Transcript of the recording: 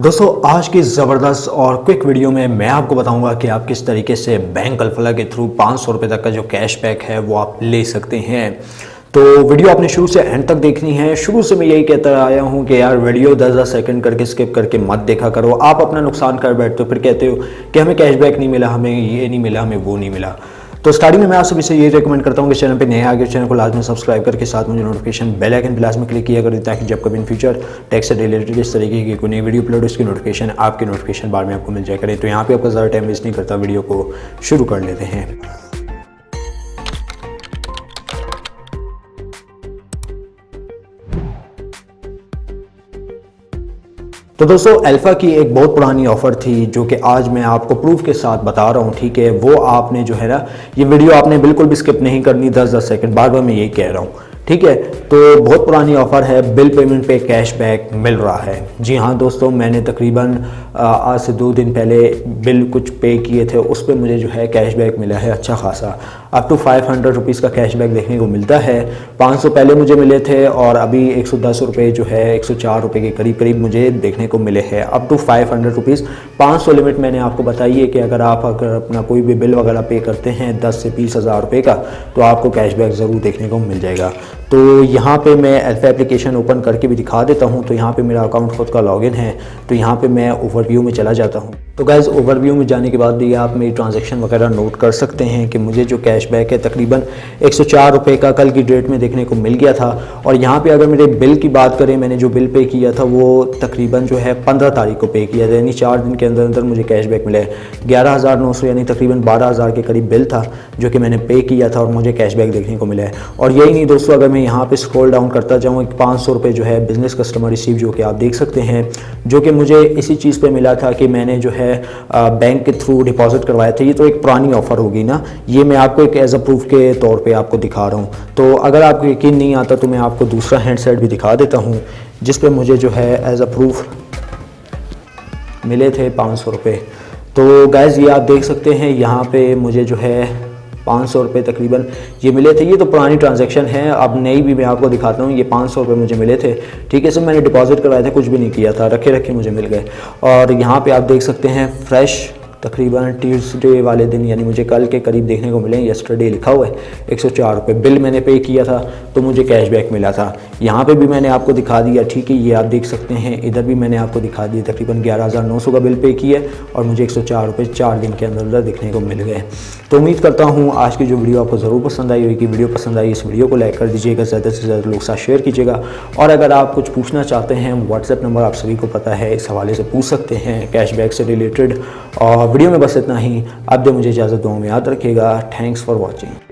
दोस्तों आज की ज़बरदस्त और क्विक वीडियो में मैं आपको बताऊंगा कि आप किस तरीके से बैंक अल्फला के थ्रू 500 रुपये तक का जो कैशबैक है वो आप ले सकते हैं। तो वीडियो आपने शुरू से एंड तक देखनी है। शुरू से मैं यही कहता आया हूं कि यार वीडियो 10-10 सेकंड करके स्किप करके मत देखा करो। आप अपना नुकसान कर बैठते हो, फिर कहते हो कि हमें कैशबैक नहीं मिला, हमें ये नहीं मिला, हमें वो नहीं मिला। तो स्टार्टिंग में मैं आप सभी से ये रिकमेंड करता हूँ कि चैनल पे नए आगे चैनल को लाजमी सब्सक्राइब करके साथ मुझे नोटिफिकेशन बेल आइकन पे लाजमी क्लिक किया करें, ताकि जब कभी इन फ्यूचर टैक्स से रिलेटेड इस तरीके की कोई नई वीडियो अपलोड उसकी नोटिफिकेशन आपके नोटिफिकेशन बार में आपको मिल जाए करें। तो यहाँ पे आपका ज़्यादा टाइम वेस्ट नहीं करता, वीडियो को शुरू कर लेते हैं। तो दोस्तों अल्फ़ा की एक बहुत पुरानी ऑफ़र थी जो कि आज मैं आपको प्रूफ के साथ बता रहा हूँ, ठीक है। वो आपने जो है ना, ये वीडियो आपने बिल्कुल भी स्किप नहीं करनी, 10-10 सेकंड बार बार मैं यही कह रहा हूँ, ठीक है। तो बहुत पुरानी ऑफ़र है, बिल पेमेंट पे कैशबैक मिल रहा है। जी हाँ दोस्तों, मैंने तकरीबन आज से 2 दिन पहले बिल कुछ पे किए थे, उस पर मुझे जो है कैशबैक मिला है अच्छा खासा, अप टू 500 रुपीज़ का कैशबैक देखने को मिलता है। 500 पहले मुझे मिले थे और अभी 110 रुपये जो है 104 रुपये के करीब करीब मुझे देखने को मिले हैं, अप टू 500 रुपीज़। 500 लिमिट मैंने आपको बताई है कि अगर आप अपना कोई भी बिल वगैरह पे करते हैं 10 से 20 हज़ार रुपये का, तो आपको कैशबैक ज़रूर देखने को मिल जाएगा। तो यहाँ पे मैं अल्फ़ा एप्लीकेशन ओपन करके भी दिखा देता हूँ। तो यहाँ पे मेरा अकाउंट खुद का लॉगिन है, तो यहाँ पे मैं ओवरव्यू में चला जाता हूँ। तो गाइज़ ओवरव्यू में जाने के बाद भी आप मेरी ट्रांजैक्शन वगैरह नोट कर सकते हैं कि मुझे जो कैशबैक है तकरीबन 104 रुपये का कल की डेट में देखने को मिल गया था। और यहाँ पे अगर मेरे बिल की बात करें, मैंने जो बिल पे किया था वो तकरीबन जो है 15 तारीख को पे किया था, यानी 4 दिन के अंदर अंदर मुझे कैशबैक मिला है। 11,900 यानी तकरीबन 12,000 के करीब बिल था जो कि मैंने पे किया था और मुझे कैशबैक देखने को मिला है। और यही नहीं दोस्तों, अगर मैं यहाँ पे स्क्रॉल डाउन करता जाऊँ, 500 रुपये जो है बिज़नेस कस्टमर रिसीव जो कि आप देख सकते हैं, जो कि मुझे इसी चीज़ पे मिला था कि मैंने जो है बैंक के थ्रू डिपॉजिट करवाया था। ये तो एक पुरानी ऑफ़र होगी ना, ये मैं आपको एक एज अ प्रूफ के तौर पे आपको दिखा रहा हूँ। तो अगर आपको यकीन नहीं आता तो मैं आपको दूसरा हैंडसेट भी दिखा देता हूँ, जिस पे मुझे जो है एज अ प्रूफ मिले थे 500 रुपये। तो गाइज़ ये आप देख सकते हैं, यहाँ पे मुझे जो है 500 रुपये तकरीबन ये मिले थे। ये तो पुरानी ट्रांजैक्शन है, अब नई भी मैं आपको दिखाता हूँ। ये 500 रुपये मुझे मिले थे, ठीक है। सर मैंने डिपॉजिट करवाए थे, कुछ भी नहीं किया था, रखे रखे मुझे मिल गए। और यहाँ पे आप देख सकते हैं फ्रेश तकरीबन ट्यूसडे वाले दिन, यानी मुझे कल के करीब देखने को मिले। यस्टरडे लिखा हुआ है, 104 रुपये बिल मैंने पे किया था तो मुझे कैशबैक मिला था। यहाँ पे भी मैंने आपको दिखा दिया, ठीक है। ये आप देख सकते हैं, इधर भी मैंने आपको दिखा दिया, तकरीबन 11,900 का बिल पे किया और मुझे 104 रुपये 4 दिन के अंदर अंदर देखने को मिल गए। तो उम्मीद करता हूँ आज की जो वीडियो आपको ज़रूर पसंद आई होगी। वीडियो पसंद आई इस वीडियो को लाइक कर दीजिएगा, ज़्यादा से ज़्यादा लोग साथ शेयर कीजिएगा। और अगर आप कुछ पूछना चाहते हैं, व्हाट्सएप नंबर आप सभी को पता है, इस हवाले से पूछ सकते हैं कैशबैक से रिलेटेड। और वीडियो में बस इतना ही। आप दे मुझे इजाज़त, दुआ में याद रखिएगा। Thanks for watching.